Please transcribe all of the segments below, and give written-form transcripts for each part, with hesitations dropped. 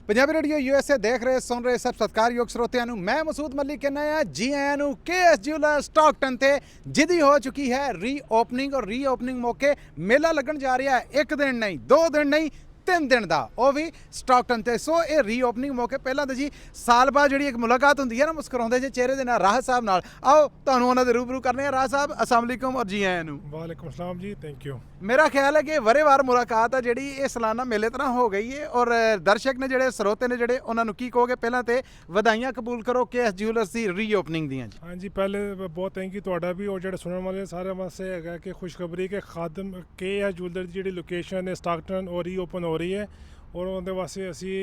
Punjabi radio USA ਦੇਖ ਰਹੇ ਸੁਣ ਰਹੇ ਸਭ ਸਤਿਕਾਰਯੋਗ ਸਰੋਤਿਆਂ ਨੂੰ ਮੈਂ ਮਸੂਦ ਮਲਿਕ ਕਹਿੰਦਾ ਹਾਂ ਜੀ ਆਇਆਂ ਨੂੰ KS ਜਿਊਲਰ ਸਟਾਕਟਨ ਤੇ ਜਿਹਦੀ ਹੋ ਚੁੱਕੀ ਹੈ ਰੀਓਪਨਿੰਗ ਔਰ ਰੀਓਪਨਿੰਗ ਮੌਕੇ ਮੇਲਾ ਲੱਗਣ ਜਾ ਰਿਹਾ ਹੈ। ਇੱਕ ਦਿਨ ਨਹੀਂ, 2 ਦਿਨ ਨਹੀਂ, 3 ਦਿਨ ਦਾ, ਉਹ ਵੀ ਸਟਾਕਟਨ ਤੇ। ਸੋ ਇਹ ਰੀਓਪਨਿੰਗ ਮੌਕੇ ਪਹਿਲਾਂ ਤਾਂ ਜੀ ਸਾਲ ਬਾਅਦ ਜਿਹੜੀ ਇੱਕ ਮੁਲਾਕਾਤ ਹੁੰਦੀ ਹੈ ਨਾ ਮੁਸਕਰਾਉਂਦੇ ਜੇ ਚਿਹਰੇ ਦੇ ਨਾਲ ਰਾਹਤ ਸਾਹਿਬ ਨਾਲ, ਆਓ ਤੁਹਾਨੂੰ ਉਹਨਾਂ ਦੇ ਰੂਬਰੂ ਕਰਨੇ ਆ। ਰਾਹਤ ਸਾਹਿਬ ਅਸਲਾਮ ਵਾਲੇਕੁਮ ਔਰ ਜੀ ਆਇਆਂ ਨੂੰ। ਵਾਲੇਕੁਮ ਸਲਾਮ ਜੀ, ਥੈਂਕ ਯੂ। ਮੇਰਾ ਖਿਆਲ ਹੈ ਕਿ ਵਰੇਵਾਰ ਮੁਲਾਕਾਤ ਆ ਜਿਹੜੀ ਇਹ ਸਾਲਾਨਾ ਮੇਲੇ ਤਰ੍ਹਾਂ ਹੋ ਗਈ ਹੈ ਔਰ ਦਰਸ਼ਕ ਨੇ ਜਿਹੜੇ ਸਰੋਤੇ ਨੇ ਜਿਹੜੇ ਉਹਨਾਂ ਨੂੰ ਕੀ ਕਹੋਗੇ? ਪਹਿਲਾਂ ਤੇ ਵਧਾਈਆਂ ਕਬੂਲ ਕਰੋ KS ਜਿਊਲਰਸ ਦੀ ਰੀਓਪਨਿੰਗ ਦੀਆਂ ਜੀ। ਹਾਂਜੀ, ਪਹਿਲੇ ਬਹੁਤ ਥੈਂਕ ਯੂ ਤੁਹਾਡਾ ਵੀ ਔਰ ਜਿਹੜੇ ਸੁਣਨ ਵਾਲੇ ਸਾਰਿਆਂ ਵਾਸਤੇ ਹੈਗਾ ਕਿ ਖੁਸ਼ਖਬਰੀ ਕਿ ਖਾਦਮ KS ਜਿਊਲਰ ਦੀ ਜਿਹੜੀ ਲੋਕੇਸ਼ਨ ਹੈ ਸਟਾਕਟਨ ਉਹ ਰੀਓਪਨ ਹੋ ਰਹੀ ਹੈ ਔਰ ਉਹਦੇ ਵਾਸਤੇ ਅਸੀਂ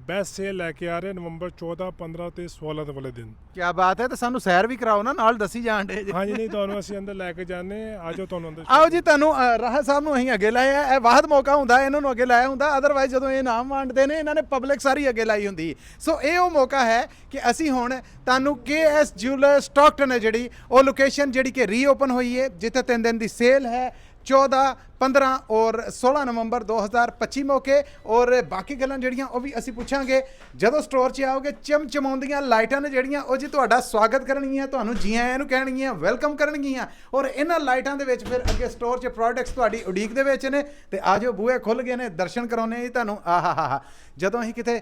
ਬੈਸਟ ਸੇਲ ਲੈ ਕੇ ਆ ਰਹੇ ਨਵੰਬਰ 14, 15 ਤੇ 16 ਦੇ ਵਾਲੇ ਦਿਨ। ਕੀ ਬਾਤ ਹੈ, ਤੇ ਸਾਨੂੰ ਸੈਰ ਵੀ ਕਰਾਓ ਨਾ, ਨਾਲ ਦੱਸੀ ਜਾਣ ਡੇ ਜੀ। ਹਾਂਜੀ, ਨਹੀਂ ਤੁਹਾਨੂੰ ਅਸੀਂ ਅੰਦਰ ਲੈ ਕੇ ਜਾਂਦੇ ਆ ਜਾਓ ਤੁਹਾਨੂੰ ਅੰਦਰ। ਆਓ ਜੀ, ਤੁਹਾਨੂੰ ਰਾਹਤ ਸਾਹਿਬ ਨੂੰ ਅਸੀਂ ਅੱਗੇ ਲਾਇਆ। ਇਹ ਵਾਹਦ ਮੌਕਾ ਹੁੰਦਾ ਇਹਨਾਂ ਨੂੰ ਅੱਗੇ ਲਾਇਆ ਹੁੰਦਾ, ਅਦਰਵਾਈਜ਼ ਜਦੋਂ ਇਹ ਨਾਮ ਵੰਡਦੇ ਨੇ ਇਹਨਾਂ ਨੇ ਪਬਲਿਕ ਸਾਰੀ ਅੱਗੇ ਲਾਈ ਹੁੰਦੀ। ਸੋ ਇਹ ਉਹ ਮੌਕਾ ਹੈ ਕਿ ਅਸੀਂ ਹੁਣ ਤੁਹਾਨੂੰ KS ਜਿਊਲਰ ਸਟਾਕਟਨ ਹੈ ਜਿਹੜੀ ਉਹ ਲੋਕੇਸ਼ਨ ਜਿਹੜੀ ਕਿ ਰੀਓਪਨ ਹੋਈ ਹੈ, ਜਿੱਥੇ 3 ਦਿਨ ਦੀ ਸੇਲ ਹੈ 14, 15 ਔਰ 16 ਨਵੰਬਰ 2025 ਮੌਕੇ। ਔਰ ਬਾਕੀ ਗੱਲਾਂ ਜਿਹੜੀਆਂ ਉਹ ਵੀ ਅਸੀਂ ਪੁੱਛਾਂਗੇ ਜਦੋਂ ਸਟੋਰ 'ਚ ਆਓਗੇ। ਚਮਚਮਾਉਂਦੀਆਂ ਲਾਈਟਾਂ ਨੇ ਜਿਹੜੀਆਂ ਉਹ ਜੀ ਤੁਹਾਡਾ ਸਵਾਗਤ ਕਰਨਗੀਆਂ, ਤੁਹਾਨੂੰ ਜੀ ਆਇਆਂ ਨੂੰ ਕਹਿਣਗੀਆਂ, ਵੈਲਕਮ ਕਰਨਗੀਆਂ। ਔਰ ਇਹਨਾਂ ਲਾਈਟਾਂ ਦੇ ਵਿੱਚ ਫਿਰ ਅੱਗੇ ਸਟੋਰ 'ਚ ਪ੍ਰੋਡਕਟਸ ਤੁਹਾਡੀ ਉਡੀਕ ਦੇ ਵਿੱਚ ਨੇ। ਤੇ ਆਜੋ ਬੂਹੇ ਖੁੱਲ੍ਹ ਗਏ ਨੇ, ਦਰਸ਼ਨ ਕਰਾਉਂਦੇ ਜੀ ਤੁਹਾਨੂੰ। ਆਹਾ ਜਦੋਂ ਅਸੀਂ ਕਿਤੇ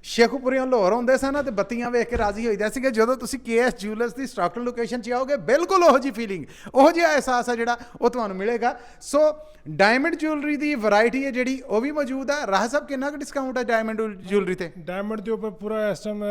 ਸ਼ੇਖੂਪੁਰੀਓਂ ਲਾਹੌਰ ਹੁੰਦੇ ਸਨ ਤੇ ਬੱਤੀਆਂ ਵੇਖ ਕੇ ਰਾਜ਼ੀ ਹੋਈਦਾ ਸੀਗਾ, ਜਦੋਂ ਤੁਸੀਂ KS ਜਿਊਲਰਸ ਦੀ ਸਟਾਕਟਨ ਲੋਕੇਸ਼ਨ 'ਚ ਆਓਗੇ ਬਿਲਕੁਲ ਉਹੋ ਜਿਹੀ ਫੀਲਿੰਗ, ਉਹੋ ਜਿਹਾ ਅਹਿਸਾਸ ਹੈ ਜਿਹੜਾ ਉਹ ਤੁਹਾਨੂੰ ਮਿਲੇਗਾ। ਸੋ ਡਾਇਮੰਡ ਜਿਊਲਰੀ ਦੀ ਵੈਰਾਈਟੀ ਹੈ ਜਿਹੜੀ ਉਹ ਵੀ ਮੌਜੂਦ ਹੈ। ਰਾਹ ਸਾਹਿਬ ਕਿੰਨਾ ਕੁ ਡਿਸਕਾਊਂਟ ਹੈ ਡਾਇਮੰਡ ਜਿਊਲਰੀ ਤੇ? ਡਾਇਮੰਡ ਦੇ ਉੱਪਰ ਪੂਰਾ ਇਸ ਟਾਈਮ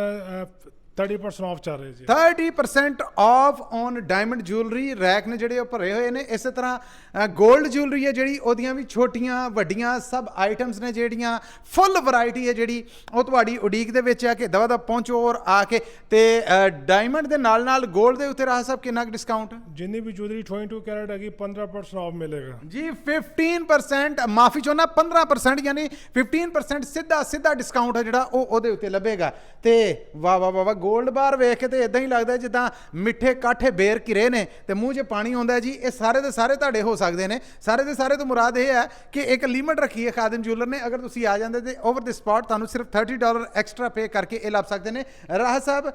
30% ਆਫ ਚੱਲ ਰਿਹਾ ਜੀ। 30% of on diamond jewellery. Rack ਨੇ ਜਿਹੜੇ ਉਹ ਭਰੇ ਹੋਏ ਨੇ। ਇਸੇ ਤਰ੍ਹਾਂ ਗੋਲਡ ਜਿਊਲਰੀ ਹੈ ਜਿਹੜੀ ਉਹਦੀਆਂ ਵੀ ਛੋਟੀਆਂ ਵੱਡੀਆਂ ਸਭ ਆਈਟਮਸ ਨੇ ਜਿਹੜੀਆਂ ਫੁੱਲ ਵੈਰਾਈਟੀ ਹੈ ਜਿਹੜੀ ਉਹ ਤੁਹਾਡੀ ਉਡੀਕ ਦੇ ਵਿੱਚ ਆ ਕੇ ਦਵਾ ਦਾ ਪਹੁੰਚੋ ਔਰ ਆ ਕੇ। ਤੇ ਡਾਇਮੰਡ ਦੇ ਨਾਲ ਨਾਲ ਗੋਲਡ ਦੇ ਉੱਤੇ ਰਾਹ ਸਾਹਿਬ ਕਿੰਨਾ ਕੁ ਡਿਸਕਾਊਂਟ? ਜਿੰਨੀ ਵੀ ਜਿਊਲਰੀ 22 ਕੈਰਟ ਹੈਗੀ 15% ਆਫ ਮਿਲੇਗਾ ਜੀ। 15%, ਮਾਫੀ ਚਾਹੁੰਦਾ 15%, ਯਾਨੀ 15% ਸਿੱਧਾ ਡਿਸਕਾਊਂਟ ਹੈ ਜਿਹੜਾ ਉਹ ਉਹਦੇ ਉੱਤੇ ਲੱਭੇਗਾ। ਤੇ ਵਾਹ ਵਾਹ ਵਾਹ, ਗੋਲਡ ਬਾਰ ਵੇਖ ਕੇ ਤੇ ਇਦਾਂ ਹੀ ਲੱਗਦਾ ਜਿੱਦਾਂ ਮਿੱਠੇ ਕਾਠੇ ਬੇਰ ਘਿਰੇ ਨੇ ਤੇ ਮੂੰਹ 'ਚ ਪਾਣੀ ਆਉਂਦਾ ਜੀ। ਇਹ ਸਾਰੇ ਦੇ ਸਾਰੇ ਤੁਹਾਡੇ ਹੋ ਸਕਦੇ ਨੇ। ਸਾਰੇ ਦੇ ਸਾਰੇ ਤੋਂ ਮੁਰਾਦ ਇਹ ਹੈ ਕਿ ਇੱਕ ਲਿਮਿਟ ਰੱਖੀ ਹੈ ਖਾਦਮ ਜਿਊਲਰ ਨੇ। ਅਗਰ ਤੁਸੀਂ ਆ ਜਾਂਦੇ ਤੇ ਓਵਰ ਦ ਸਪੌਟ ਤੁਹਾਨੂੰ ਸਿਰਫ $30 ਐਕਸਟਰਾ ਪੇ ਕਰਕੇ ਇਹ ਲੱਭ ਸਕਦੇ ਨੇ। ਰਾਹ ਸਾਹਿਬ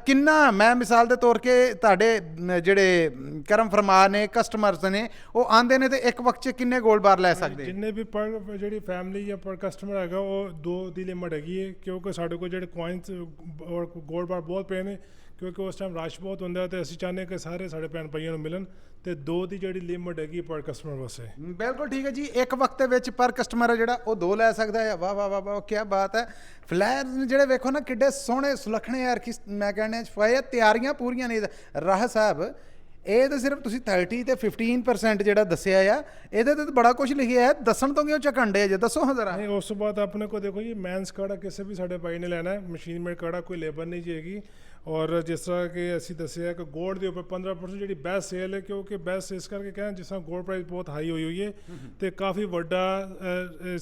ਕਿੰਨਾ, ਮੈਂ ਮਿਸਾਲ ਦੇ ਤੌਰ 'ਤੇ ਤੁਹਾਡੇ ਜਿਹੜੇ ਕਰਮ ਫਰਮਾ ਨੇ ਕਸਟਮਰਸ ਨੇ ਉਹ ਆਉਂਦੇ ਨੇ ਤੇ ਇੱਕ ਵਕਤ 'ਚ ਕਿੰਨੇ ਗੋਲਡ ਬਾਰ ਲੈ ਸਕਦੇ? ਜਿੰਨੇ ਵੀ ਪਰ ਜਿਹੜੀ ਫੈਮਿਲੀ ਜਾਂ ਪਰ ਕਸਟਮਰ ਹੈਗਾ ਉਹ 2 ਦੀ ਲਿਮਟ ਹੈਗੀ ਹੈ, ਕਿਉਂਕਿ ਸਾਡੇ ਕੋਲ ਜਿਹੜੇ ਕੋਇਨਸ ਔਰ ਗੋਲਡ ਬਾਰ ਬਹੁਤ ਪਏ ਨੇ, ਕਿਉਂਕਿ ਉਸ ਟਾਈਮ ਰਸ਼ ਬਹੁਤ ਹੁੰਦਾ ਤੇ ਅਸੀਂ ਚਾਹੁੰਦੇ ਕਿ ਸਾਰੇ ਸਾਡੇ ਭੈਣ ਭਾਈਆਂ ਨੂੰ ਮਿਲਣ। ਤੇ 2 ਦੀ ਜਿਹੜੀ ਲਿਮਟ ਹੈਗੀ ਪਰ ਕਸਟਮਰ ਵਾਸਤੇ। ਬਿਲਕੁਲ ਠੀਕ ਹੈ ਜੀ। ਇੱਕ ਵਕਤ ਦੇ ਵਿੱਚ ਪਰ ਕਸਟਮਰ ਹੈ ਜਿਹੜਾ ਉਹ 2 ਲੈ ਸਕਦਾ ਹੈ। ਵਾਹ ਵਾਹ ਵਾਹ ਵਾਹ, ਕੀ ਬਾਤ ਹੈ। ਫਲੈਰਸ ਜਿਹੜੇ ਵੇਖੋ ਨਾ ਕਿੱਡੇ ਸੋਹਣੇ ਸੁਲੱਖਣੇ ਯਾਰ, ਕਿ ਮੈਂ ਕਹਿੰਦਾ ਫਾਇਆ ਤਿਆਰੀਆਂ ਪੂਰੀਆਂ ਨੇ। ਰਾਹ ਸਾਹਿਬ ਇਹ ਤਾਂ ਸਿਰਫ ਤੁਸੀਂ 30 ਤੇ 15% ਜਿਹੜਾ ਦੱਸਿਆ ਆ, ਇਹਦੇ ਤੇ ਬੜਾ ਕੁਝ ਲਿਖਿਆ ਹੈ, ਦੱਸਣ ਤੋਂ ਕਿਉਂ ਝਕੰਡੇ ਜੇ? ਦੱਸੋ ਹਾਂ ਜ਼ਰਾ। ਨਹੀਂ, ਉਸ ਤੋਂ ਬਾਅਦ ਆਪਣੇ ਕੋਲ ਦੇਖੋ ਜੀ ਮੈਨਸ ਕਾੜਾ ਕਿਸੇ ਵੀ ਸਾਡੇ ਭਾਈ ਨੇ ਲੈਣਾ ਹੈ, ਮਸ਼ੀਨ ਮੇਡ ਕਾੜਾ, ਕੋਈ ਲੇਬਰ ਨਹੀਂ ਜਾਏਗੀ। ਔਰ ਜਿਸ ਤਰ੍ਹਾਂ ਕਿ ਅਸੀਂ ਦੱਸਿਆ ਕਿ ਗੋਲਡ ਦੇ ਉੱਪਰ 15% ਜਿਹੜੀ ਬੈਸਟ ਸੇਲ ਹੈ, ਕਿਉਂਕਿ ਬੈਸਟ ਇਸ ਕਰਕੇ ਕਹਿੰਦੇ ਜਿਸ ਤਰ੍ਹਾਂ ਗੋਲਡ ਪ੍ਰਾਈਸ ਬਹੁਤ ਹਾਈ ਹੋਈ ਹੈ ਤੇ ਕਾਫੀ ਵੱਡਾ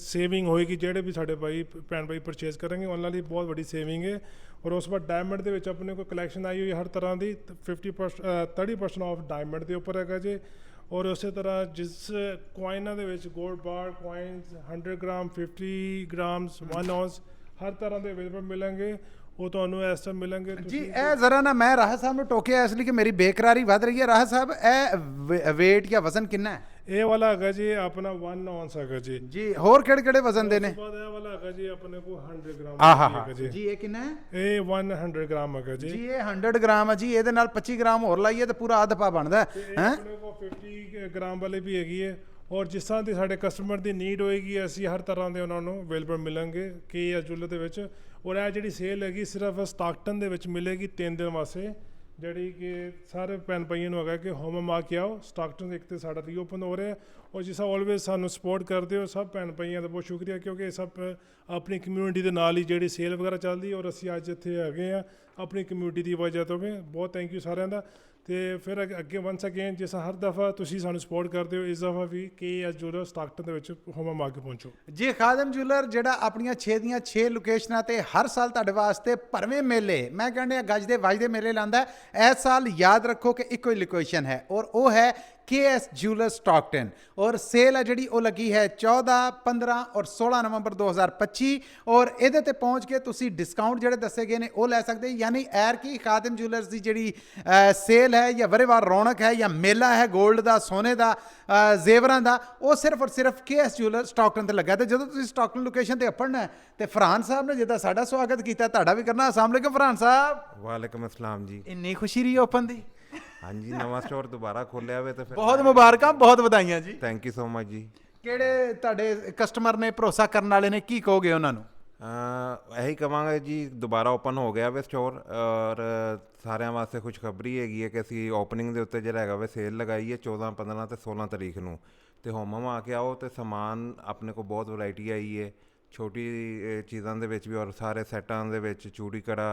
ਸੇਵਿੰਗ ਹੋਏਗੀ। ਜਿਹੜੇ ਵੀ ਸਾਡੇ ਭਾਈ ਭੈਣ ਭਾਈ ਪਰਚੇਜ਼ ਕਰਨਗੇ ਉਹਨਾਂ ਲਈ ਬਹੁਤ ਵੱਡੀ ਸੇਵਿੰਗ ਹੈ। ਔਰ ਉਸ ਤੋਂ ਬਾਅਦ ਡਾਇਮੰਡ ਦੇ ਵਿੱਚ ਆਪਣੇ ਕੋਲ ਕਲੈਕਸ਼ਨ ਆਈ ਹੋਈ ਹਰ ਤਰ੍ਹਾਂ ਦੀ। 30% ਆਫ ਡਾਇਮੰਡ ਦੇ ਉੱਪਰ ਹੈਗਾ ਜੀ। ਔਰ ਉਸੇ ਤਰ੍ਹਾਂ ਜਿਸ ਕੋਇਨਾਂ ਦੇ ਵਿੱਚ ਗੋਲਡ ਬਾਰ ਕੋਇਨਸ 100 ਗ੍ਰਾਮ, 50 ਗ੍ਰਾਮਸ, 1 ਆਉਂਸ ਹਰ ਤਰ੍ਹਾਂ ਦੇ ਅਵੇਲੇਬਲ ਮਿਲਣਗੇ। ਉਹ ਤੁਹਾਨੂੰ ਇਸ ਟਾਈਮ ਮਿਲਣਗੇ ਜੀ। ਇਹ ਜ਼ਰਾ ਨਾ ਮੈਂ ਰਾਹ ਸਾਹਿਬ ਨੂੰ ਟੋਕਿਆ ਇਸ ਲਈ ਕਿ ਮੇਰੀ ਬੇਕਰਾਰੀ ਵੱਧ ਰਹੀ ਹੈ। ਰਾਹ ਸਾਹਿਬ ਇਹ weight ਜਾਂ ਵਜ਼ਨ ਕਿੰਨਾ ਹੈ? ਇਹ ਵਾਲਾ ਹੈਗਾ ਜੀ ਆਪਣਾ 1 ਆਉਂਸ ਹੈਗਾ ਜੀ। ਜੀ। ਹੋਰ ਕਿਹੜੇ ਕਿਹੜੇ ਵਜ਼ਨ ਦੇ ਨੇ? ਇਹ ਵਾਲਾ ਹੈਗਾ ਜੀ ਆਪਣੇ ਕੋਲ 100 ਗ੍ਰਾਮ ਹੈਗਾ ਜੀ। ਇਹ ਕਿੰਨਾ ਹੈ? ਇਹ 100 ਗ੍ਰਾਮ ਹੈਗਾ ਜੀ। ਜੀ ਇਹ 100 ਗ੍ਰਾਮ ਹੈ ਜੀ। ਇਹਦੇ ਨਾਲ 25 ਗ੍ਰਾਮ ਹੋਰ ਲਾਈਏ ਤੇ ਪੂਰਾ ਅੱਧ ਪਾ ਬਣਦਾ ਹੈ। ਆਪਣੇ ਕੋਲ 50 ਗ੍ਰਾਮ ਵਾਲੇ ਵੀ ਹੈਗੀ ਹੈ। ਔਰ ਜਿਸ ਤਰ੍ਹਾਂ ਦੀ ਸਾਡੇ ਕਸਟਮਰ ਦੀ ਨੀਡ ਹੋਏਗੀ ਅਸੀਂ ਹਰ ਤਰ੍ਹਾਂ ਦੇ ਉਹਨਾਂ ਨੂੰ ਅਵੇਲੇਬਲ ਮਿਲਾਂਗੇ KS ਜਿਊਲਰ ਦੇ ਵਿੱਚ। ਔਰ ਇਹ ਜਿਹੜੀ ਸੇਲ ਹੈਗੀ ਸਿਰਫ ਸਟਾਕਟਨ ਦੇ ਵਿੱਚ ਮਿਲੇਗੀ 3 ਦਿਨ ਵਾਸਤੇ, ਜਿਹੜੀ ਕਿ ਸਾਰੇ ਭੈਣ ਭਾਈਆਂ ਨੂੰ ਹੈਗਾ ਕਿ ਹੋਮ ਆ ਕੇ ਆਓ। ਸਟਾਕਟਨ ਇੱਕ ਤੇ ਸਾਡਾ ਰੀਓਪਨ ਹੋ ਰਿਹਾ। ਔਰ ਜਿਸ ਤਰ੍ਹਾਂ ਆਲਵੇਜ਼ ਸਾਨੂੰ ਸਪੋਰਟ ਕਰਦੇ ਹੋ ਸਭ ਭੈਣ ਭਾਈਆਂ ਦਾ ਬਹੁਤ ਸ਼ੁਕਰੀਆ, ਕਿਉਂਕਿ ਇਹ ਸਭ ਆਪਣੀ ਕਮਿਊਨਿਟੀ ਦੇ ਨਾਲ ਹੀ ਜਿਹੜੀ ਸੇਲ ਵਗੈਰਾ ਚੱਲਦੀ। ਔਰ ਅਸੀਂ ਅੱਜ ਇੱਥੇ ਹੈਗੇ ਆ ਆਪਣੀ ਕਮਿਊਨਿਟੀ ਦੀ ਵਜ੍ਹਾ ਤੋਂ ਵੀ। ਬਹੁਤ ਥੈਂਕ ਯੂ ਸਾਰਿਆਂ ਦਾ। ਤੇ ਫਿਰ ਅੱਗੇ ਵਨਸ ਅਗੇਨ ਜਿਸ ਹਰ ਦਫਾ ਤੁਸੀਂ ਸਾਨੂੰ ਸਪੋਰਟ ਕਰਦੇ ਹੋ, ਇਸ ਦਫਾ ਵੀ KS ਜਿਊਲਰ ਸਟਾਕਟਨ ਦੇ ਵਿੱਚ ਹੋਮ ਆ ਕੇ ਪਹੁੰਚੋ ਜੀ। ਖਾਦਮ ਜਿਊਲਰ ਜਿਹੜਾ ਆਪਣੀਆਂ 6 ਦੀਆਂ 6 ਲੋਕੇਸ਼ਨਾਂ ਤੇ ਹਰ ਸਾਲ ਤੁਹਾਡੇ ਵਾਸਤੇ ਭਰਵੇਂ ਮੇਲੇ, ਮੈਂ ਕਹਿੰਦਾ ਗੱਜ ਦੇ ਵੱਜਦੇ ਮੇਲੇ ਲਾਉਂਦਾ। ਇਸ ਸਾਲ ਯਾਦ ਰੱਖੋ ਕਿ ਇੱਕੋ ਹੀ ਲੋਕੇਸ਼ਨ ਹੈ ਔਰ ਉਹ ਹੈ KS Jewelers Stockton और सेल है जी वो लगी है 14, 15 और 16 नवंबर 2025 और ਇਹਦੇ ਤੇ ਪਹੁੰਚ ਕੇ ਤੁਸੀਂ ਡਿਸਕਾਊਂਟ ਜਿਹੜੇ ਦੱਸੇ ਗਏ ਨੇ ਉਹ ਲੈ ਸਕਦੇ ਯਾਨੀ ਐਰ ਕੀ ਖਾਦਮ ਜੂਲਰਸ ਦੀ ਜਿਹੜੀ ਸੇਲ ਹੈ ਜਾਂ ਵਰੇਵਾਰ ਰੌਣਕ ਹੈ ਜਾਂ ਮੇਲਾ ਹੈ 골ਡ ਦਾ ਸੋਨੇ ਦਾ ਜ਼ੇਵਰਾਂ ਦਾ ਉਹ ਸਿਰਫ ਔਰ ਸਿਰਫ KS Jewelers ਸਟਾਕਟਨ ਤੇ ਲੱਗਾ ਤੇ ਜਦੋਂ ਤੁਸੀਂ ਸਟਾਕਟਨ ਲੋਕੇਸ਼ਨ ਤੇ ਆਪੜਨਾ ਤੇ ਫਰਹਾਨ ਸਾਹਿਬ ਨੇ ਜਿੱਦਾਂ ਸਾਡਾ ਸਵਾਗਤ ਕੀਤਾ ਤੁਹਾਡਾ ਵੀ ਕਰਨਾ ਅਸਲਾਮ ਅਲੈਕੁਮ ਫਰਹਾਨ ਸਾਹਿਬ ਵਾਲੇਕੁਮ ਅਸਲਾਮ ਜੀ ਇੰਨੀ ਖੁਸ਼ੀ ਰਹੀ ਓਪਨ ਦੀ ਹਾਂਜੀ ਨਵਾਂ ਸਟੋਰ ਦੁਬਾਰਾ ਖੋਲਿਆ ਵੇ ਤੇ ਫਿਰ ਬਹੁਤ ਮੁਬਾਰਕਾਂ ਬਹੁਤ ਵਧਾਈਆਂ ਜੀ ਥੈਂਕ ਯੂ ਸੋ ਮਚ ਜੀ ਕਿਹੜੇ ਤੁਹਾਡੇ ਕਸਟਮਰ ਨੇ ਭਰੋਸਾ ਕਰਨ ਵਾਲੇ ਨੇ ਕੀ ਕਹੋਗੇ ਉਹਨਾਂ ਨੂੰ ਇਹੀ ਕਵਾਂਗੇ ਜੀ ਦੁਬਾਰਾ ਓਪਨ ਹੋ ਗਿਆ ਵੇ ਸਟੋਰ ਔਰ ਸਾਰਿਆਂ ਵਾਸਤੇ ਖੁਸ਼ਖਬਰੀ ਹੈਗੀ ਹੈ ਕਿ ਅਸੀਂ ਓਪਨਿੰਗ ਦੇ ਉੱਤੇ ਜਿਹੜਾ ਹੈਗਾ ਵੇ ਸੇਲ ਲਗਾਈ ਹੈ 14, 15 ਤੇ 16 ਤਰੀਕ ਨੂੰ ਤੇ ਹੋਮਮ ਆ ਕੇ ਆਓ ਤੇ ਸਮਾਨ ਆਪਣੇ ਕੋਲ ਬਹੁਤ ਵੈਰਾਈਟੀ ਆਈ ਹੈ ਛੋਟੀ ਚੀਜ਼ਾਂ ਦੇ ਵਿੱਚ ਵੀ ਔਰ ਸਾਰੇ ਸੈਟਾਂ ਦੇ ਵਿੱਚ ਚੂੜੀ ਕੜਾ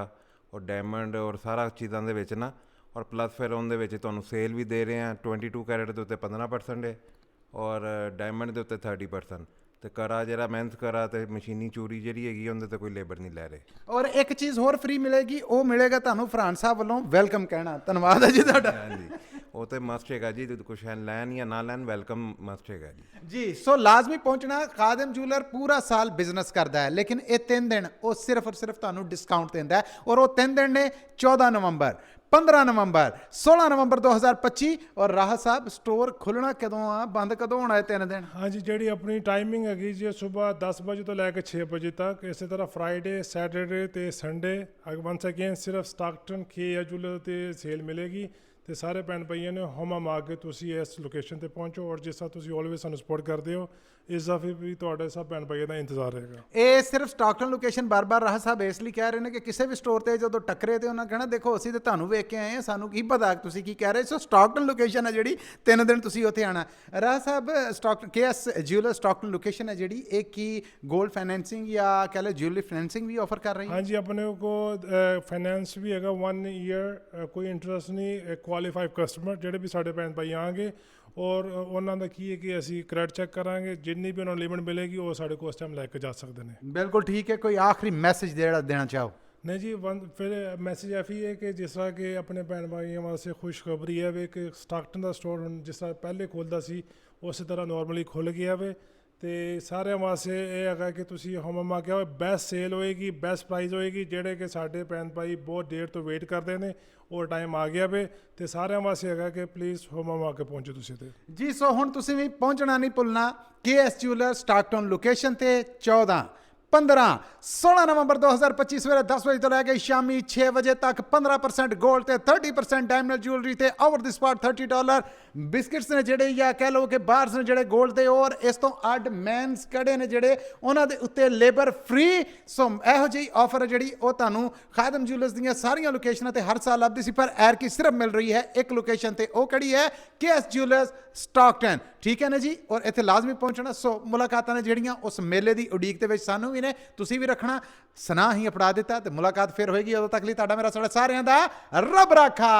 ਔਰ ਡਾਇਮੰਡ ਔਰ ਸਾਰਾ ਚੀਜ਼ਾਂ ਦੇ ਵਿੱਚ ਨਾ ਔਰ ਪਲੱਸ ਫਿਰ ਉਹਦੇ ਵਿੱਚ ਤੁਹਾਨੂੰ ਸੇਲ ਵੀ ਦੇ ਰਹੇ ਹਾਂ 22 ਕੈਰਟ ਦੇ ਉੱਤੇ 15% ਹੈ ਔਰ ਡਾਇਮੰਡ ਦੇ ਉੱਤੇ 30% ਤੇ ਕਰਾ ਜਿਹੜਾ ਮਿਹਨਤ ਕਰਾ ਤੇ ਮਸ਼ੀਨੀ ਚੂੜੀ ਜਿਹੜੀ ਹੈਗੀ ਉਹਦੇ ਤੇ ਕੋਈ ਲੇਬਰ ਨਹੀਂ ਲੈ ਰਹੇ ਔਰ ਇੱਕ ਚੀਜ਼ ਹੋਰ ਫ੍ਰੀ ਮਿਲੇਗੀ ਉਹ ਮਿਲੇਗਾ ਤੁਹਾਨੂੰ ਫਰਹਾਨ ਸਾਹਿਬ ਵੱਲੋਂ ਵੈਲਕਮ ਕਹਿਣਾ ਧੰਨਵਾਦ ਹੈ ਜੀ ਤੁਹਾਡਾ ਹਾਂਜੀ ਉਹ ਤੇ ਮਸਟ ਹੈਗਾ ਜੀ ਕੁਛ ਲੈਣ ਜਾਂ ਨਾ ਲੈਣ ਵੈਲਕਮ ਮਸਟ ਹੈਗਾ ਜੀ ਸੋ ਲਾਜ਼ਮੀ ਪਹੁੰਚਣਾ ਖਾਦਮ ਜੂਲਰ ਪੂਰਾ ਸਾਲ ਬਿਜ਼ਨਸ ਕਰਦਾ ਹੈ ਲੇਕਿਨ ਇਹ 3 ਦਿਨ ਉਹ ਸਿਰਫ ਔਰ ਸਿਰਫ ਤੁਹਾਨੂੰ ਡਿਸਕਾਊਂਟ ਦਿੰਦਾ ਹੈ ਔਰ ਉਹ 3 ਦਿਨ ਨੇ 14 ਨਵੰਬਰ 15 ਨਵੰਬਰ 16 ਨਵੰਬਰ 2025 ਔਰ ਰਾਹਤ ਸਾਹਿਬ ਸਟੋਰ ਖੁੱਲਣਾ ਕਦੋਂ ਆ ਬੰਦ ਕਦੋਂ ਹੋਣਾ ਹੈ 3 ਦਿਨ ਹਾਂਜੀ ਜਿਹੜੀ ਆਪਣੀ ਟਾਈਮਿੰਗ ਹੈਗੀ ਜੀ ਸਵੇਰ 10 ਵਜੇ ਤੋਂ ਲੈ ਕੇ 6 ਵਜੇ ਤੱਕ ਇਸੇ ਤਰ੍ਹਾਂ ਫਰਾਈਡੇ ਸੈਟਰਡੇ ਤੇ ਸੰਡੇ ਵਨਸ ਅਗੇਨ ਸਿਰਫ ਸਟਾਕਟਨ KS Jewelers ਤੇ ਸੇਲ ਮਿਲੇਗੀ ਤੇ ਸਾਰੇ ਭੈਣ ਭਾਈਆਂ ਨੇ ਹੋਮਮ ਆ ਕੇ ਤੁਸੀਂ ਇਸ ਲੋਕੇਸ਼ਨ ਤੇ ਪਹੁੰਚੋ ਔਰ ਜਿਸ ਤਰ੍ਹਾਂ ਤੁਸੀਂ ਆਲਵੇਜ਼ ਸਾਨੂੰ ਸਪੋਰਟ ਕਰਦੇ ਹੋ ਇਸ ਦਾ ਵੀ ਤੁਹਾਡੇ ਸਭ ਭੈਣ ਭਾਈਆਂ ਦਾ ਇੰਤਜ਼ਾਰ ਰਹੇਗਾ ਇਹ ਸਿਰਫ ਸਟਾਕਟਨ ਲੋਕੇਸ਼ਨ ਬਾਰ-ਬਾਰ ਰਾਹ ਸਾਹਿਬ ਇਸ ਲਈ ਕਹਿ ਰਹੇ ਨੇ ਕਿ ਕਿਸੇ ਵੀ ਸਟੋਰ ਤੇ ਜਦੋਂ ਟੱਕਰੇ ਤੇ ਉਹਨਾਂ ਕਹਿਣਾ ਦੇਖੋ ਅਸੀਂ ਤੇ ਤੁਹਾਨੂੰ ਵੇਖ ਕੇ ਆਏ ਹਾਂ ਸਾਨੂੰ ਕੀ ਪਤਾ ਤੁਸੀਂ ਕੀ ਕਹਿ ਰਹੇ ਸੋ ਸਟਾਕਟਨ ਲੋਕੇਸ਼ਨ ਹੈ ਜਿਹੜੀ 3 ਦਿਨ ਤੁਸੀਂ ਉੱਥੇ ਆਣਾ ਰਾਹ ਸਾਹਿਬ Stockton KS Jewelers Stockton location ਹੈ ਜਿਹੜੀ ਇਹ ਕੀ 골ਡ ਫਾਈਨੈਂਸਿੰਗ ਜਾਂ ਕਹ ਲਓ ਜੁਐਲਰੀ ਫਾਈਨੈਂਸਿੰਗ ਵੀ ਆਫਰ ਕਰ ਰਹੀ ਹੈ ਹਾਂਜੀ ਆਪਣੇ ਕੋ ਫਾਈਨੈਂਸ ਵੀ ਹੈਗਾ 1 ਈਅਰ ਕੋਈ ਇੰਟਰਸਟ ਨਹੀਂ ਕੁਆਲੀਫਾਈਡ ਕਸਟਮਰ ਜਿਹੜੇ ਵੀ ਸਾਡੇ ਭੈਣ ਭਾਈ ਆਣਗੇ ਔਰ ਉਹਨਾਂ ਦਾ ਕੀ ਹੈ ਕਿ ਅਸੀਂ ਕ੍ਰੈਡਿਟ ਚੈੱਕ ਕਰਾਂਗੇ ਜਿੰਨੀ ਵੀ ਉਹਨਾਂ ਨੂੰ ਲਿਮਿਟ ਮਿਲੇਗੀ ਉਹ ਸਾਡੇ ਕੋਲ ਉਸ ਟਾਈਮ ਲੈ ਕੇ ਜਾ ਸਕਦੇ ਨੇ ਬਿਲਕੁਲ ਠੀਕ ਹੈ ਕੋਈ ਆਖਰੀ ਮੈਸੇਜ ਜਿਹੜਾ ਦੇਣਾ ਚਾਹੋ ਨਹੀਂ ਜੀ ਫਿਰ ਮੈਸੇਜ ਇਹ ਹੈ ਕਿ ਜਿਸ ਤਰ੍ਹਾਂ ਕਿ ਆਪਣੇ ਭੈਣ ਭਾਈਆਂ ਵਾਸਤੇ ਖੁਸ਼ਖਬਰੀ ਹੈ ਵੇ ਕਿ ਸਟਾਕਟਨ ਦਾ ਸਟੋਰ ਹੁਣ ਜਿਸ ਤਰ੍ਹਾਂ ਪਹਿਲੇ ਖੁੱਲ੍ਹਦਾ ਸੀ ਉਸੇ ਤਰ੍ਹਾਂ ਨਾਰਮਲੀ ਖੁੱਲ੍ਹ ਗਿਆ ਵੇ ਤੇ ਸਾਰਿਆਂ ਵਾਸਤੇ ਇਹ ਹੈਗਾ ਕਿ ਤੁਸੀਂ ਹੋਮਮ ਆ ਕੇ ਬੈਸਟ ਸੇਲ ਹੋਏਗੀ ਬੈਸਟ ਪ੍ਰਾਈਸ ਹੋਏਗੀ ਜਿਹੜੇ ਕਿ ਸਾਡੇ ਭੈਣ ਭਾਈ ਬਹੁਤ ਦੇਰ ਤੋਂ ਵੇਟ ਕਰਦੇ ਨੇ ਉਹ ਟਾਈਮ ਆ ਗਿਆ ਵੇ ਤੇ ਸਾਰਿਆਂ ਵਾਸਤੇ ਹੈਗਾ ਕਿ ਪਲੀਜ਼ ਹੋਮਮ ਆ ਕੇ ਪਹੁੰਚੋ ਤੁਸੀਂ ਤੇ ਜੀ ਸੋ ਹੁਣ ਤੁਸੀਂ ਵੀ ਪਹੁੰਚਣਾ ਨਹੀਂ ਭੁੱਲਣਾ KS Jewelers ਸਟਾਕਟਨ ਲੋਕੇਸ਼ਨ ਤੇ 14 15 16 ਨਵੰਬਰ 2025 ਸਵੇਰੇ 10 ਵਜੇ ਤੋਂ ਲੈ ਕੇ ਸ਼ਾਮੀ 6 ਵਜੇ ਤੱਕ 15% 골ਡ ਤੇ 30% ਡਾਇਮੰਡ ਜੁਐਲਰੀ ਤੇ ਓਵਰ ਦੀ ਸਪਾਟ $30 ਬਿਸਕਿਟਸ ਨੇ ਜਿਹੜੇ ਜਾਂ ਕਹਿ ਲਓ ਕਿ ਬਾਰਸ ਨੇ ਜਿਹੜੇ 골ਡ ਦੇ ਔਰ ਇਸ ਤੋਂ ਅੱਡ ਮੈਨਸ ਕੜੇ ਨੇ ਜਿਹੜੇ ਉਹਨਾਂ ਦੇ ਉੱਤੇ ਲੇਬਰ ਫ੍ਰੀ ਸੋ ਇਹੋ ਜਿਹੀ ਆਫਰ ਹੈ ਜਿਹੜੀ ਉਹ ਤੁਹਾਨੂੰ ਖਾਦਮ ਜੂਲਰਸ ਦੀਆਂ ਸਾਰੀਆਂ ਲੋਕੇਸ਼ਨਾਂ ਤੇ ਹਰ ਸਾਲ ਲੱਭਦੀ ਸੀ ਪਰ ਐਰ ਕੀ ਸਿਰਫ ਮਿਲ ਰਹੀ ਹੈ ਇੱਕ ਲੋਕੇਸ਼ਨ ਤੇ ਉਹ ਕਿਹੜੀ ਹੈ KS Jewelers ਸਟਾਕਟਨ ਠੀਕ ਹੈ ਨਾ ਜੀ ਔਰ ਇੱਥੇ ਲਾਜ਼ਮੀ ਪਹੁੰਚਣਾ ਸੋ ਮੁਲਾਕਾਤਾਂ ਨੇ ਜਿਹੜੀਆਂ ਉਸ ਮੇਲੇ ਦੀ ਉਡੀਕ ਦੇ ਵਿੱਚ ਸਾਨੂੰ ਵੀ ਨੇ ਤੁਸੀਂ ਵੀ ਰੱਖਣਾ ਸੁਨਾਹ ਹੀ ਅਪੜਾ ਦਿੱਤਾ ਤੇ ਮੁਲਾਕਾਤ ਫਿਰ ਹੋਏਗੀ ਉਦੋਂ ਤੱਕ ਲਈ ਤੁਹਾਡਾ ਮੇਰਾ ਸਾਰਿਆਂ ਦਾ ਰੱਬ ਰਾਖਾ